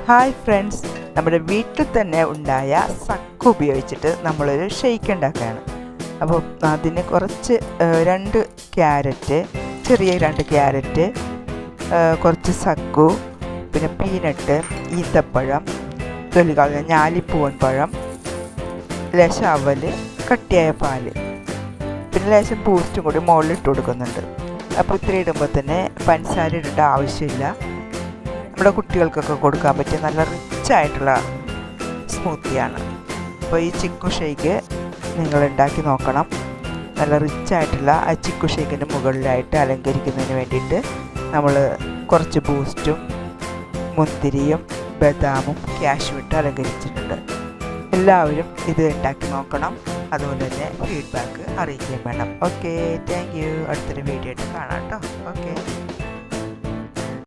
Hi friends, നമ്മുടെ വീട്ടിൽ തന്നെ ഉണ്ടായ സക്ക് ഉപയോഗിച്ചിട്ട് നമ്മളൊരു ഷെയ്ക്ക് ഉണ്ടാക്കുകയാണ്. അപ്പോൾ അതിന് കുറച്ച് 2 ക്യാരറ്റ്, ചെറിയ 2 ക്യാരറ്റ്, കുറച്ച് സക്കു, പിന്നെ പീനട്ട്, ഈന്തപ്പഴം, തൊലികളഞ്ഞ ഞാലിപ്പൂവൻ പഴം, ലേശം അവൽ, കട്ടിയായ പാല്, പിന്നെ ലേശം ബൂസ്റ്റും കൂടി മുകളിലിട്ട് കൊടുക്കുന്നുണ്ട്. അപ്പോൾ ഇത്രയും ഇടുമ്പോൾ തന്നെ പഞ്ചസാര ഇടേണ്ട ആവശ്യമില്ല. നമ്മുടെ കുട്ടികൾക്കൊക്കെ കൊടുക്കാൻ പറ്റിയ നല്ല റിച്ചായിട്ടുള്ള സ്മൂത്തിയാണ്. അപ്പോൾ ഈ ചിക്കു ഷേക്ക് നിങ്ങൾ ഉണ്ടാക്കി നോക്കണം. നല്ല റിച്ചായിട്ടുള്ള ആ ചിക്കു ഷേക്കിൻ്റെ മുകളിലായിട്ട് അലങ്കരിക്കുന്നതിന് വേണ്ടിയിട്ട് നമ്മൾ കുറച്ച് ബൂസ്റ്റും മുന്തിരിയും ബദാമും ക്യാഷും ഇട്ട് അലങ്കരിച്ചിട്ടുണ്ട്. എല്ലാവരും ഇത് ഉണ്ടാക്കി നോക്കണം. അതുപോലെ തന്നെ ഫീഡ്ബാക്ക് അറിയിക്കുകയും വേണം. Okay, thank you. അടുത്തൊരു വീഡിയോ ആയിട്ട് കാണാം കേട്ടോ. ഓക്കെ.